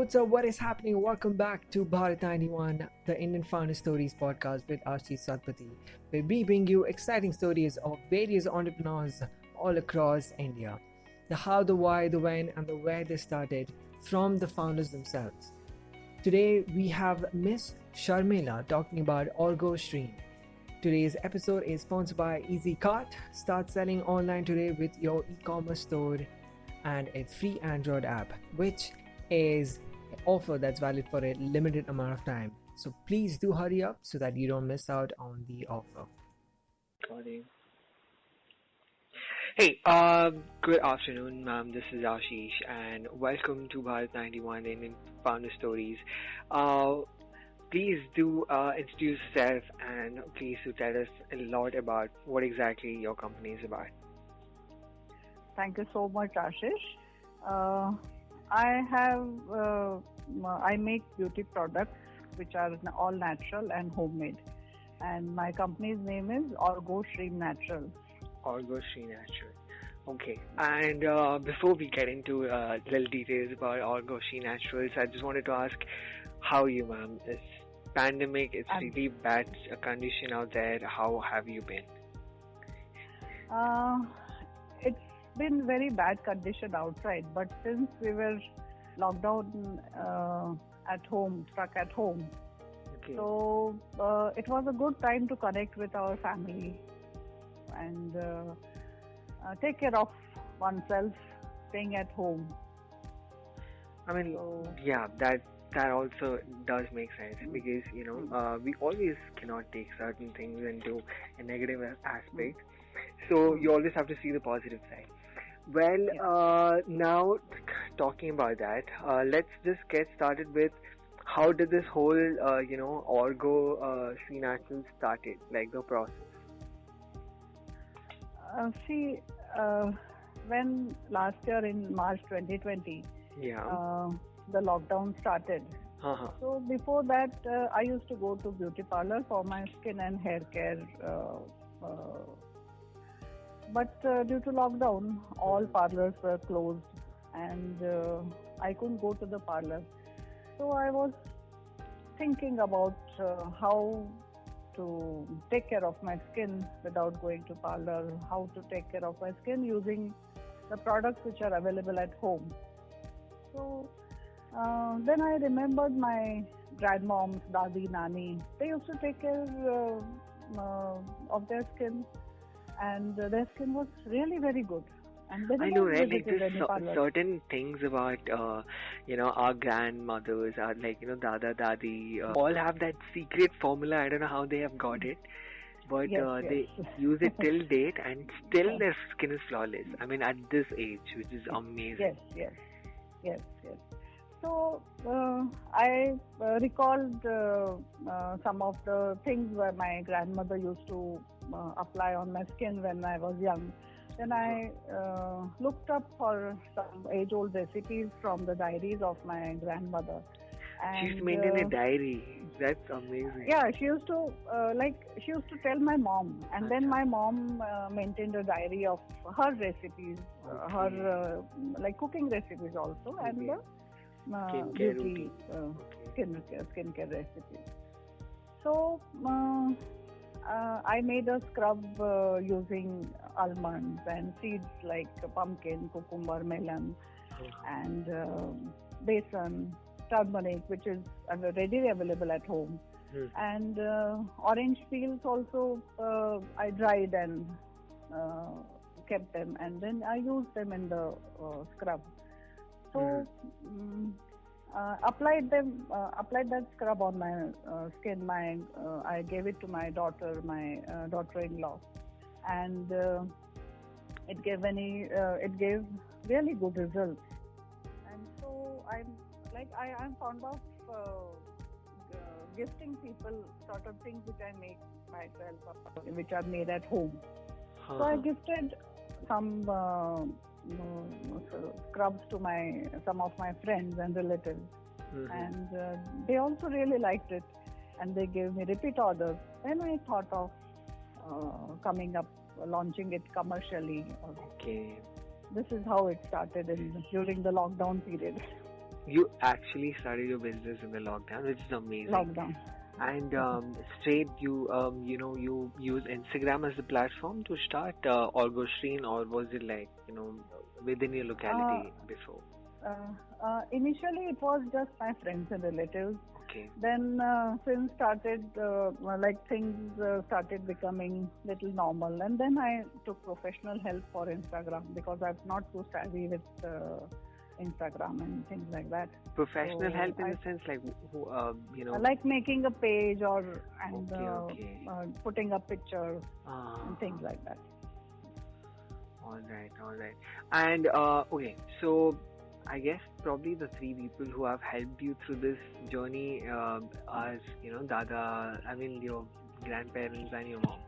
what's up? What is happening? Welcome back to Bharat 91, the Indian Founder Stories podcast with Ashish Satpathy, where we bring you exciting stories of various entrepreneurs all across India. The how, the why, the when, and the where they started from the founders themselves. Today, we have Miss Sharmila talking about Orgo Stream. Today's episode is sponsored by EasyCart. Start selling online today with your e-commerce store and a free Android app, which is an offer that's valid for a limited amount of time. So please do hurry up so that you don't miss out on the offer. Hey, good afternoon, ma'am. This is Ashish, and welcome to Bharat 91 Indian Founder Stories. Please do introduce yourself, and please do tell us a lot about what exactly your company is about. Thank you so much, Ashish. I make beauty products which are all natural and homemade. And my company's name is Orgo Stream Naturals. Orgo Stream Natural. Okay. And before we get into little details about Orgo Stream Naturals, I just wanted to ask, how are you, ma'am? It's pandemic. It's really bad condition out there. How have you been? It's been very bad condition outside, but since we were locked down at home, stuck at home, so it was a good time to connect with our family and take care of oneself, staying at home. I mean, yeah, that also does make sense because we always cannot take certain things into a negative aspect. So you always have to see the positive side. Well, now talking about that, let's just get started with how did this whole Orgo Stream Naturals started, like the process. When last year in March 2020, the lockdown started. So before that, I used to go to beauty parlor for my skin and hair care. But due to lockdown, all parlors were closed and I couldn't go to the parlor. So I was thinking about how to take care of my skin without going to parlor, how to take care of my skin using the products which are available at home. So then I remembered my grandmoms, dadi, nani. They used to take care of their skin, and their skin was really very good. And I know, right? Like there's certain things about our grandmothers, are like Dada, Dadi, all have that secret formula. I don't know how they have got it, but they use it till date, and still their skin is flawless. I mean, at this age, which is amazing. Yes. So I recalled some of the things where my grandmother used to apply on my skin when I was young. Then I looked up for some age-old recipes from the diaries of my grandmother. And, she's maintained a diary. That's amazing. Yeah, she used to tell my mom, and then my mom maintained a diary of her recipes, her cooking recipes also, and beauty skincare recipes. So I made a scrub using almonds and seeds like pumpkin, cucumber, melon, and besan, turmeric, which is readily available at home. And orange peels also I dried and kept them, and then I used them in the scrub. So applied that scrub on my skin. I gave it to my daughter, my daughter-in-law, and it gave really good results. And so I'm fond of gifting people sort of things which I make myself, which are made at home. So I gifted some scrubs to some of my friends and relatives, and they also really liked it, and they gave me repeat orders. Then I thought of launching it commercially. Okay. This is how it started during the lockdown period. you actually started your business in the lockdown, which is amazing. lockdown. And straight you use Instagram as the platform to start Orgoshreen, or was it like within your Uh, locality before? Initially, it was just my friends and relatives. Okay. Then, since started things started becoming little normal, and then I took professional help for Instagram because I'm not so savvy with Instagram and things like that. Professional So help in I the sense like who like making a page or and Okay. putting up pictures Ah, and things like that. all right, all right. And okay, so I guess probably the three people who have helped you through this journey are Dada, I mean your grandparents and your mom.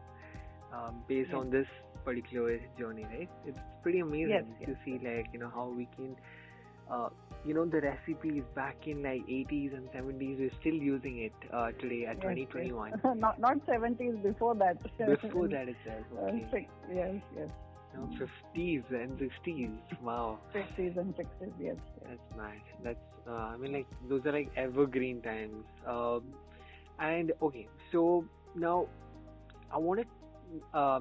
Based Yes, on this particular journey, right? It's pretty yes, amazing yes. to see like how we can the recipes back in like 80s and 70s, we're still using it today at Yes, yes. 2021. Not 70s, before that. Before that itself, okay. Yes, yes. 50s and 60s. Wow, 50s and 60s, yes, yes. that's mad. That's I mean like those are like evergreen times. And okay, so now I want to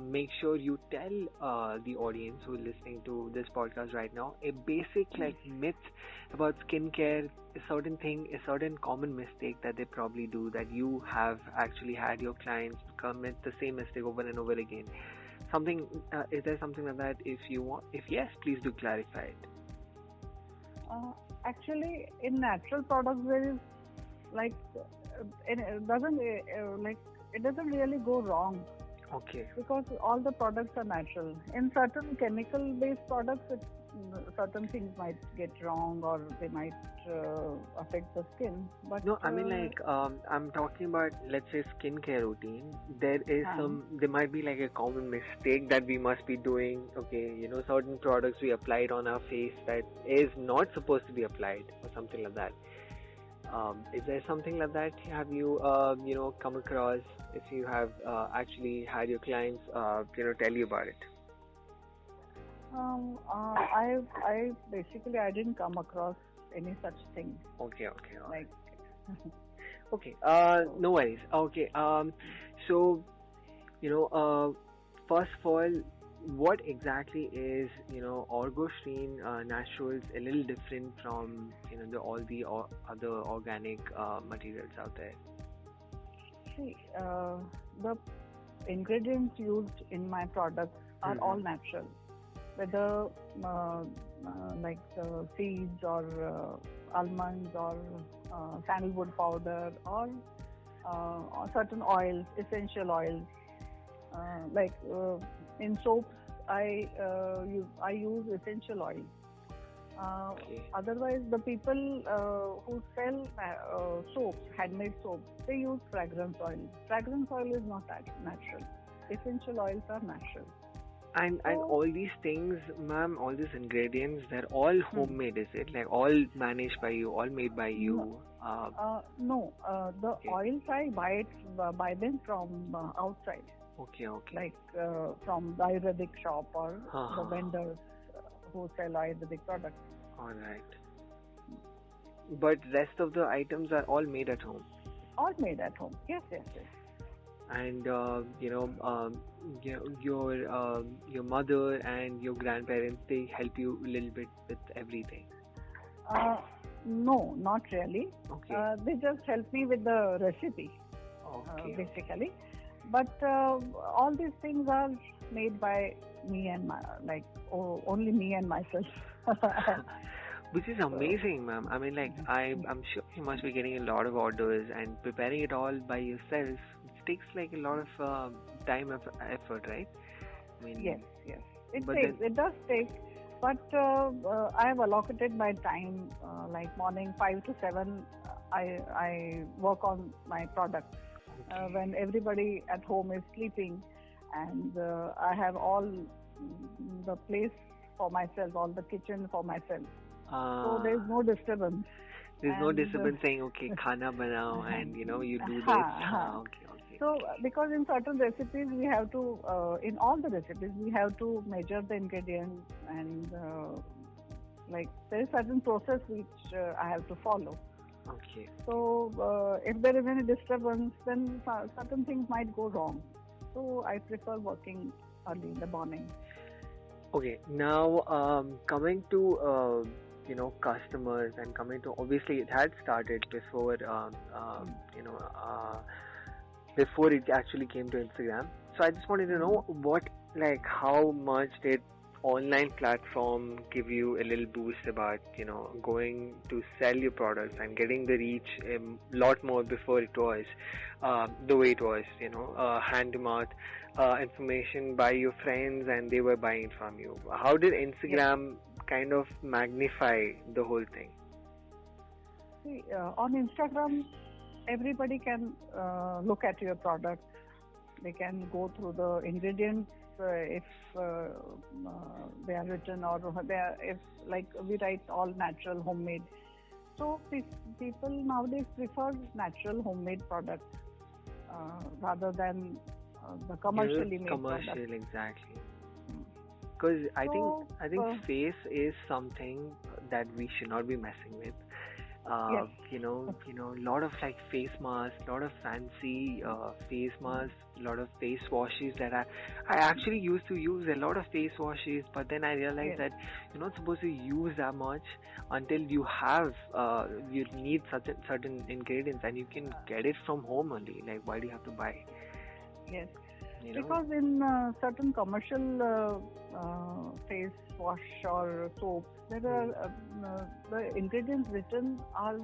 make sure you tell the audience who is listening to this podcast right now a basic like myth about skincare, a certain thing, a certain common mistake that they probably do that you have actually had your clients commit the same mistake over and over again. Something is there something like that? If you want, if yes, please do clarify it. Actually, in natural products, there is like it doesn't it doesn't really go wrong Okay. because all the products are natural. In certain chemical-based products, certain things might get wrong or they might affect the skin. But No, I mean like I'm talking about, let's say, skincare routine. There is there might be like a common mistake that we must be doing. Okay, certain products we applied on our face that is not supposed to be applied or something like that. Is there something like that? Have you come across? If you have actually had your clients tell you about it. I basically I didn't come across any such thing Okay, okay, all right. like. Okay, no worries. Okay, so first of all, what exactly is Orgoshreen Naturals a little different from all the other organic materials out there? See, the ingredients used in my products are all natural, whether like the seeds or almonds or sandalwood powder or certain oils, essential oils. In soaps, I use essential oil. Okay. Otherwise, the people who sell soaps, handmade soaps, they use fragrance oil. Fragrance oil is not natural. Essential oils are natural. And all these things, ma'am, all these ingredients, they're all homemade, is it? Like all managed by you, all made by you? No, the Okay. oils I buy them from outside, Okay, okay. like from the Ayurvedic shop or the Uh-huh. vendors who sell Ayurvedic products. All right. But rest of the items are all made at home. All made at home. Yes, yes, yes. And your mother and your grandparents, they help you a little bit with everything. No, not really. Okay. They just help me with the recipe, Okay. basically. But all these things are made by me and only me and myself. Which is amazing, ma'am. I mean, like, I'm sure you must be getting a lot of orders and preparing it all by yourself. It takes like a lot of time and effort, right? I mean, Yes, yes. But It does take. But I have allocated my time, like morning 5 to 7. I work on my product when everybody at home is sleeping, and I have all the place for myself, all the kitchen for myself. So there is no disturbance. there's no And, disturbance saying, okay, khana banao, and you do this. Okay, okay. So because in certain recipes we have to, in all the recipes we have to measure the ingredients and like there is certain process which I have to follow. Okay. So if there is any disturbance, then certain things might go wrong. So I prefer working early in the morning. Okay. Now, coming to customers, and coming to, obviously it had started before you know before it actually came to Instagram. So I just wanted to know how much did online platform give you a little boost about going to sell your products and getting the reach a lot more before it was the way it was, hand to mouth information by your friends and they were buying from you. How did Instagram kind of magnify the whole thing? See, on Instagram, everybody can look at your product. They can go through the ingredients if they are written, or if like we write all natural, homemade. So people nowadays prefer natural, homemade products rather than the commercially made commercial products. Exactly. Because I think face is something that we should not be messing with. Yes. Lot of like face masks, lot of fancy face masks, lot of face washes that I actually used to use a lot of face washes, but then I realized that you're not supposed to use that much until you have you need certain ingredients and you can get it from home only. Like, why do you have to buy? Yes. Because in certain commercial face wash or soap, there are the ingredients written are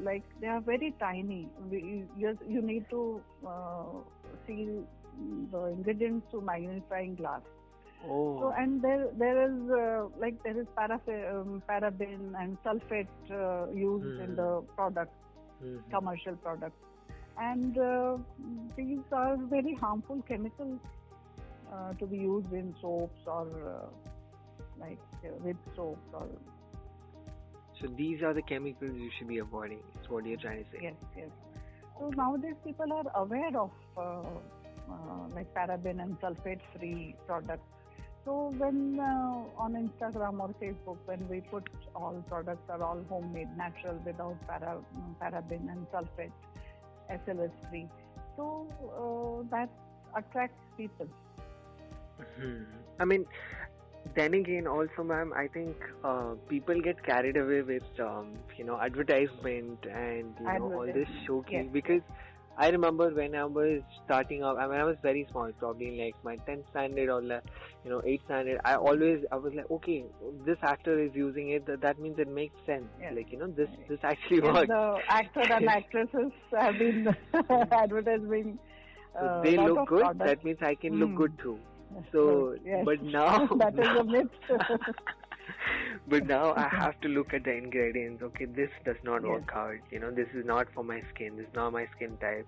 like they are very tiny. You need to see the ingredients through magnifying glass. Oh. So and there is paraben and sulfate used in the product, commercial products. And these are very harmful chemicals to be used in soaps or with soaps. So these are the chemicals you should be avoiding, is what you're trying to say. Yes. So nowadays people are aware of like paraben and sulfate-free products. So when on Instagram or Facebook, when we put all products are all homemade, natural, without paraben and sulfate, SLS free, so that attracts people. I mean, then again, also, ma'am, I think people get carried away with advertisement and all this showcase, because I remember when I was starting out, I was very small, probably in like my 10th standard or 8th standard. I was like, okay, this actor is using it. That means it makes sense. Yes. Like, this actually works. The actor and actresses have been advertising. So they look good. Products. That means I can look good too. So, but now that is a myth. But now I have to look at the ingredients. Okay, this does not work out. This is not for my skin. This is not my skin type.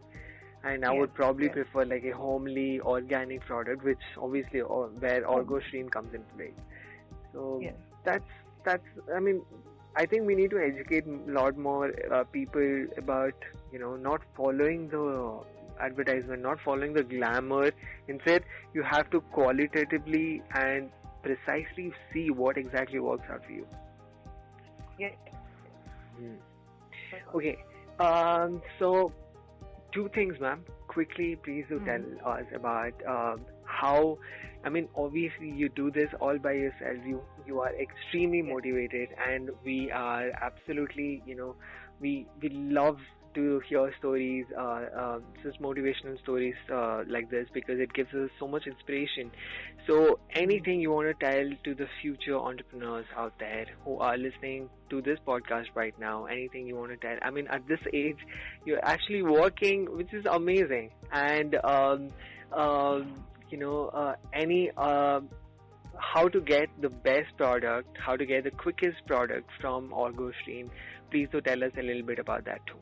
And I would probably prefer like a homely organic product, which obviously where Orgoshreen comes into play. So that's. I mean, I think we need to educate a lot more people about not following the advertisement, not following the glamour. Instead, you have to qualitatively and precisely see what exactly works out for you. Yes. Okay. So, two things, ma'am. Quickly, please do tell us about how. I mean, obviously, you do this all by yourself. You are extremely motivated, and we are absolutely, we love to hear stories, such motivational stories like this, because it gives us so much inspiration. So anything you want to tell to the future entrepreneurs out there who are listening to this podcast right now, anything you want to tell? I mean, at this age, you're actually working, which is amazing. And, how to get the best product, how to get the quickest product from Orgoshreen. Please do tell us a little bit about that too.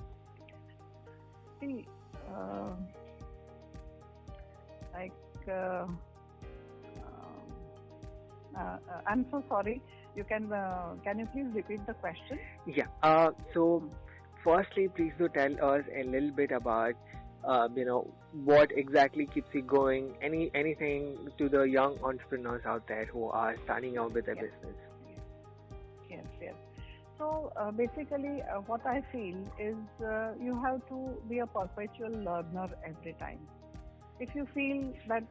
See, I'm so sorry. Can you please repeat the question? Yeah. So, firstly, please do tell us a little bit about what exactly keeps you going? Anything to the young entrepreneurs out there who are starting out with their business? Yes. So basically, what I feel is you have to be a perpetual learner every time. If you feel that,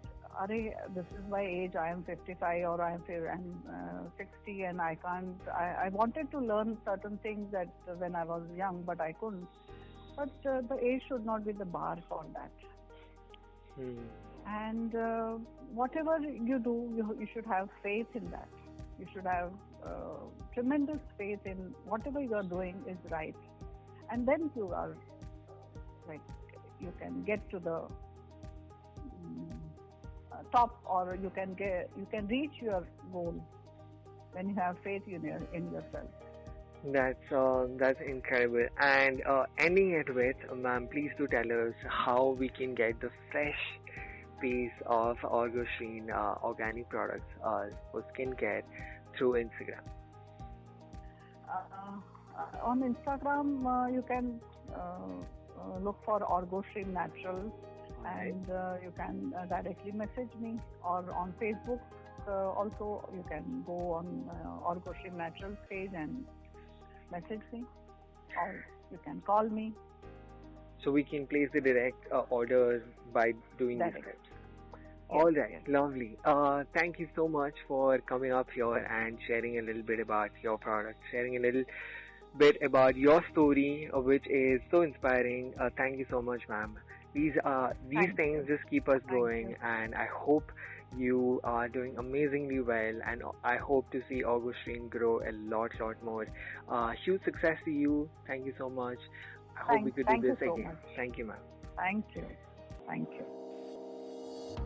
this is my age, I am 55 or I'm 60 and I can't, I wanted to learn certain things that when I was young, but I couldn't. But the age should not be the bar for that. And whatever you do, you should have faith in that. You should have tremendous faith in whatever you are doing is right. And then you are you can get to the top, or you can reach your goal when you have faith in yourself. That's incredible. And ending it with, ma'am, please do tell us how we can get the fresh piece of Orgoshreen organic products for skincare through Instagram. On Instagram, you can look for Orgoshreen Naturals, and you can directly message me, or on Facebook also you can go on Orgoshreen Naturals page and message me, or you can call me. So we can place the direct orders by doing these steps. All right, lovely. Thank you so much for coming up here and sharing a little bit about your product, sharing a little bit about your story, which is so inspiring. Thank you so much, ma'am. These things just keep us going, and I hope you are doing amazingly well, and I hope to see Orgoshreen grow a lot more. Huge success to you. Thank you so much. I hope we could do this again. Thank you, ma'am. Thank you.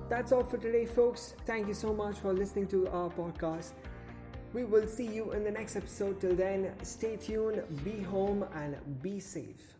That's all for today, folks. Thank you so much for listening to our podcast. We will see you in the next episode. Till then, stay tuned, be home, and be safe.